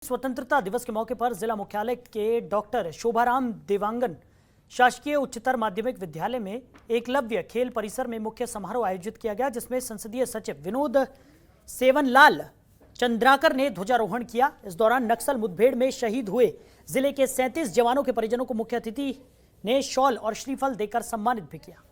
स्वतंत्रता दिवस के मौके पर जिला मुख्यालय के डॉक्टर शोभाराम देवांगन शासकीय उच्चतर माध्यमिक विद्यालय में एकलव्य खेल परिसर में मुख्य समारोह आयोजित किया गया, जिसमें संसदीय सचिव विनोद सेवनलाल चंद्राकर ने ध्वजारोहण किया। इस दौरान नक्सल मुठभेड़ में शहीद हुए जिले के 37 जवानों के परिजनों को मुख्य अतिथि ने शॉल और श्रीफल देकर सम्मानित भी किया।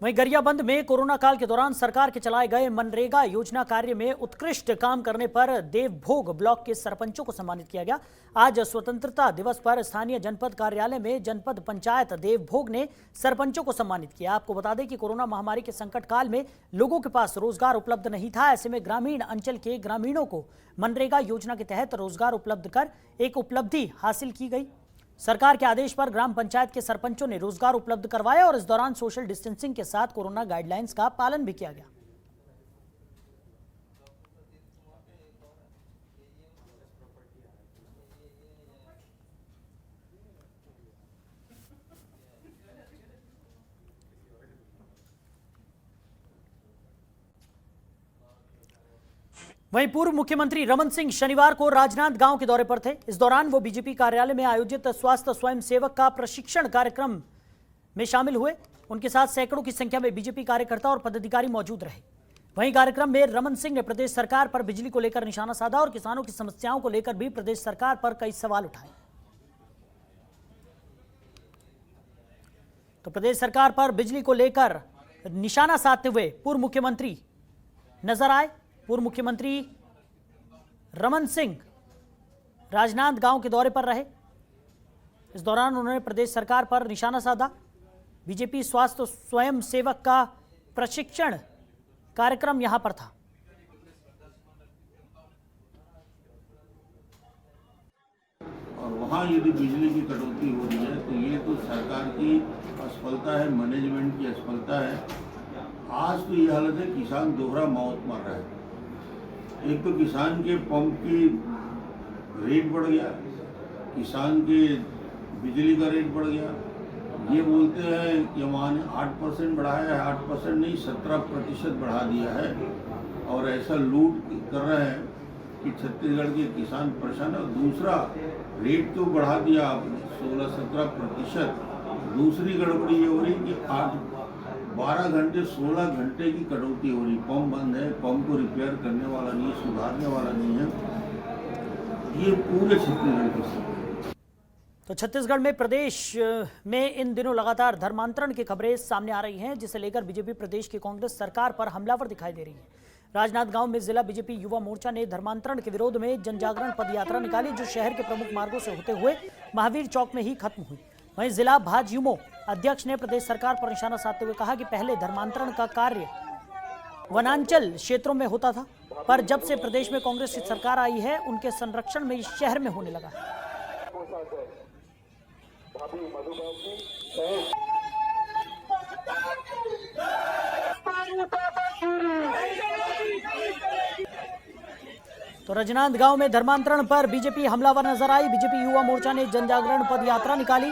वहीं गरियाबंद में कोरोना काल के दौरान सरकार के चलाए गए मनरेगा योजना कार्य में उत्कृष्ट काम करने पर देवभोग ब्लॉक के सरपंचों को सम्मानित किया गया। आज स्वतंत्रता दिवस पर स्थानीय जनपद कार्यालय में जनपद पंचायत देवभोग ने सरपंचों को सम्मानित किया। आपको बता दें कि कोरोना महामारी के संकट काल में लोगों के पास रोजगार उपलब्ध नहीं था। ऐसे में ग्रामीण अंचल के ग्रामीणों को मनरेगा योजना के तहत रोजगार उपलब्ध कर एक उपलब्धि हासिल की गई। सरकार के आदेश पर ग्राम पंचायत के सरपंचों ने रोजगार उपलब्ध करवाया और इस दौरान सोशल डिस्टेंसिंग के साथ कोरोना गाइडलाइंस का पालन भी किया गया। वहीं पूर्व मुख्यमंत्री रमन सिंह शनिवार को राजनांद गांव के दौरे पर थे। इस दौरान वो बीजेपी कार्यालय में आयोजित स्वास्थ्य स्वयंसेवक का प्रशिक्षण कार्यक्रम में शामिल हुए। उनके साथ सैकड़ों की संख्या में बीजेपी कार्यकर्ता और पदाधिकारी मौजूद रहे। वहीं कार्यक्रम में रमन सिंह ने प्रदेश सरकार पर बिजली को लेकर निशाना साधा और किसानों की समस्याओं को लेकर भी प्रदेश सरकार पर कई सवाल उठाए। तो प्रदेश सरकार पर बिजली को लेकर निशाना साधते हुए पूर्व मुख्यमंत्री नजर आए। पूर्व मुख्यमंत्री रमन सिंह राजनांद गांव के दौरे पर रहे। इस दौरान उन्होंने प्रदेश सरकार पर निशाना साधा। बीजेपी स्वास्थ्य स्वयं सेवक का प्रशिक्षण कार्यक्रम यहां पर था। और वहां यदि बिजली की कटौती हो रही है तो ये तो सरकार की असफलता है, मैनेजमेंट की असफलता है। आज तो ये हालत है, किसान दोहरा मौत मर रहा है। एक तो किसान के पंप की रेट बढ़ गया, किसान के बिजली का रेट बढ़ गया। ये बोलते हैं कि वहाँ 8% बढ़ाया है, 8% नहीं 17% बढ़ा दिया है और ऐसा लूट कर रहे हैं कि छत्तीसगढ़ के किसान परेशान है। दूसरा रेट तो बढ़ा दिया आपने 16-17%। दूसरी गड़बड़ी ये हो रही कि 12 घंटे 16 घंटे की कटौती हो रही। पंप बंद है, पंप को रिपेयर करने वाला नहीं, सुधारने वाला नहीं है। ये पूरे छत्तीसगढ़ की तो छत्तीसगढ़ में प्रदेश में इन दिनों लगातार धर्मांतरण की खबरें सामने आ रही हैं, जिसे लेकर बीजेपी प्रदेश की कांग्रेस सरकार पर हमलावर दिखाई दे रही है। राजनांदगांव में जिला बीजेपी युवा मोर्चा ने धर्मांतरण के विरोध में जनजागरण पदयात्रा निकाली, जो शहर के प्रमुख मार्गों से होते हुए महावीर चौक में ही खत्म हुई। वहीं जिला भाजयुमो अध्यक्ष ने प्रदेश सरकार पर निशाना साधते हुए कहा कि पहले धर्मांतरण का कार्य वनांचल क्षेत्रों में होता था, पर जब से प्रदेश में कांग्रेस की सरकार आई है, उनके संरक्षण में इस शहर में होने लगा है। तो राजनांदगांव में धर्मांतरण पर बीजेपी हमलावर नजर आई। बीजेपी युवा मोर्चा ने जनजागरण पदयात्रा निकाली।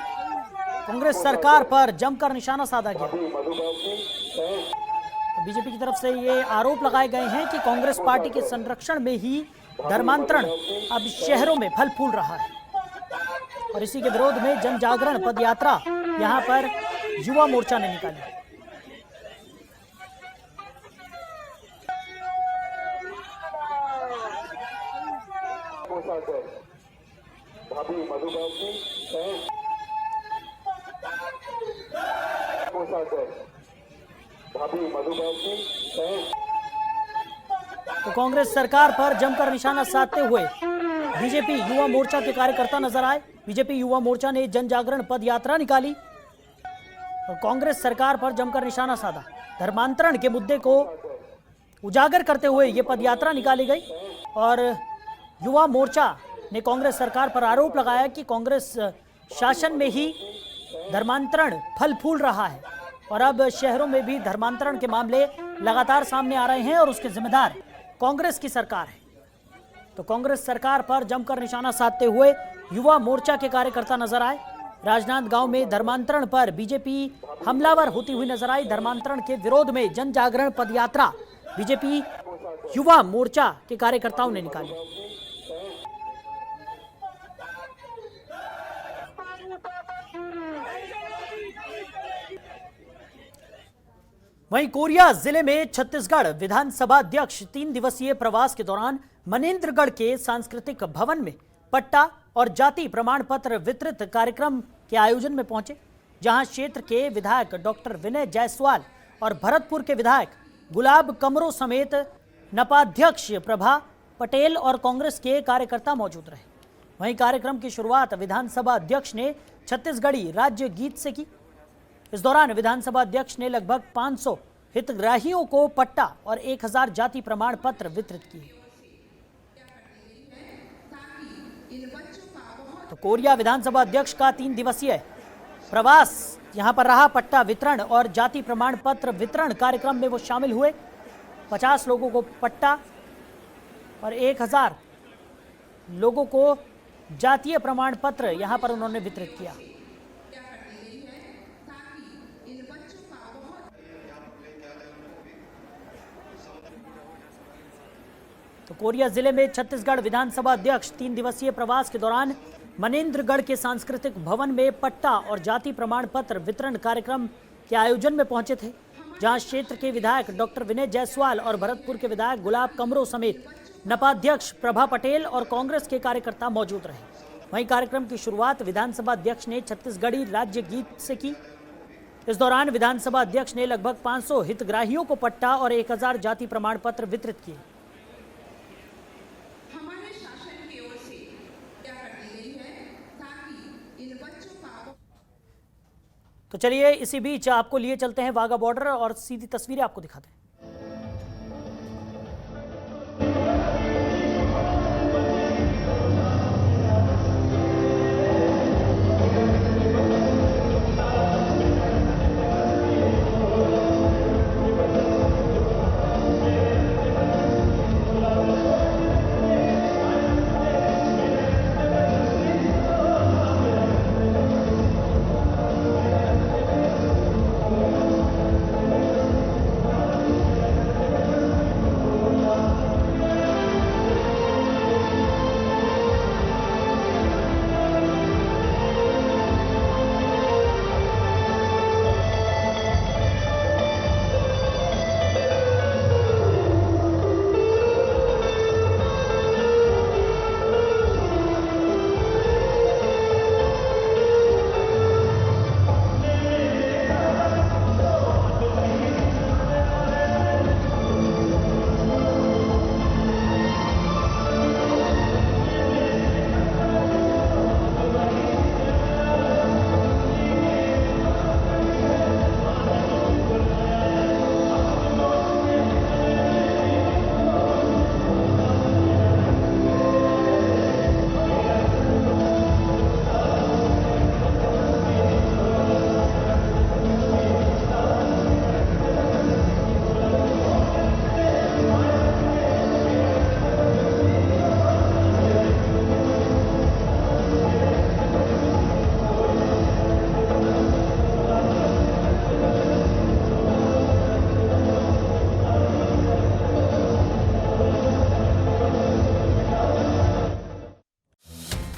कांग्रेस सरकार पर जमकर निशाना साधा गया। तो बीजेपी की तरफ से ये आरोप लगाए गए हैं कि कांग्रेस पार्टी के संरक्षण में ही धर्मांतरण अब शहरों में फल फूल रहा है और इसी के विरोध में जनजागरण पदयात्रा यहां पर युवा मोर्चा ने निकाली। तो कांग्रेस सरकार पर जमकर निशाना साधते हुए बीजेपी युवा मोर्चा के कार्यकर्ता नजर आए। बीजेपी युवा मोर्चा ने जनजागरण पद यात्रा निकाली और कांग्रेस सरकार पर जमकर निशाना साधा। धर्मांतरण के मुद्दे को उजागर करते हुए ये पद यात्रा निकाली गई और युवा मोर्चा ने कांग्रेस सरकार पर आरोप लगाया कि कांग्रेस शासन में ही धर्मांतरण फल फूल रहा है और अब शहरों में भी धर्मांतरण के मामले लगातार सामने आ रहे हैं और उसके जिम्मेदार कांग्रेस की सरकार है। तो कांग्रेस सरकार पर जमकर निशाना साधते हुए युवा मोर्चा के कार्यकर्ता नजर आए। राजनांदगांव में धर्मांतरण पर बीजेपी हमलावर होती हुई नजर आई। धर्मांतरण के विरोध में जन जागरण पदयात्रा बीजेपी युवा मोर्चा के कार्यकर्ताओं ने निकाली। वहीं कोरिया जिले में छत्तीसगढ़ विधानसभा अध्यक्ष 3 दिवसीय प्रवास के दौरान मनेन्द्रगढ़ के सांस्कृतिक भवन में पट्टा और जाति प्रमाण पत्र वितरित कार्यक्रम के आयोजन में पहुंचे, जहां क्षेत्र के विधायक डॉक्टर विनय जायसवाल और भरतपुर के विधायक गुलाब कमरो समेत नपाध्यक्ष प्रभा पटेल और कांग्रेस के कार्यकर्ता मौजूद रहे। वहीं कार्यक्रम की शुरुआत विधानसभा अध्यक्ष ने छत्तीसगढ़ी राज्य गीत से की। इस दौरान विधानसभा अध्यक्ष ने लगभग 500 हितग्राहियों को पट्टा और 1000 जाति प्रमाण पत्र वितरित किए। तो कोरिया विधानसभा अध्यक्ष का 3 दिवसीय प्रवास यहां पर रहा। पट्टा वितरण और जाति प्रमाण पत्र वितरण कार्यक्रम में वो शामिल हुए। 50 लोगों को पट्टा और 1000 लोगों को जातीय प्रमाण पत्र यहां पर उन्होंने वितरित किया। तो कोरिया जिले में छत्तीसगढ़ विधानसभा अध्यक्ष 3 दिवसीय प्रवास के दौरान मनेन्द्रगढ़ के सांस्कृतिक भवन में पट्टा और जाति प्रमाण पत्र वितरण कार्यक्रम के आयोजन में पहुंचे थे, जहां क्षेत्र के विधायक डॉक्टर विनय जायसवाल और भरतपुर के विधायक गुलाब कमरो समेत नपाध्यक्ष प्रभा पटेल और कांग्रेस के कार्यकर्ता मौजूद रहे। वहीं कार्यक्रम की शुरुआत विधानसभा अध्यक्ष ने छत्तीसगढ़ी राज्य गीत से की। इस दौरान विधानसभा अध्यक्ष ने लगभग 500 हितग्राहियों को पट्टा और 1000 जाति प्रमाण पत्र वितरित किए। तो चलिए इसी बीच आपको लिए चलते हैं वाघा बॉर्डर और सीधी तस्वीरें आपको दिखाते हैं।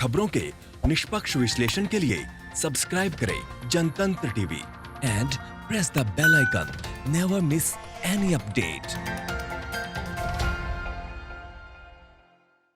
खबरों के निष्पक्ष विश्लेषण के लिए सब्सक्राइब करें Jantantra TV and press the bell icon. Never miss any update.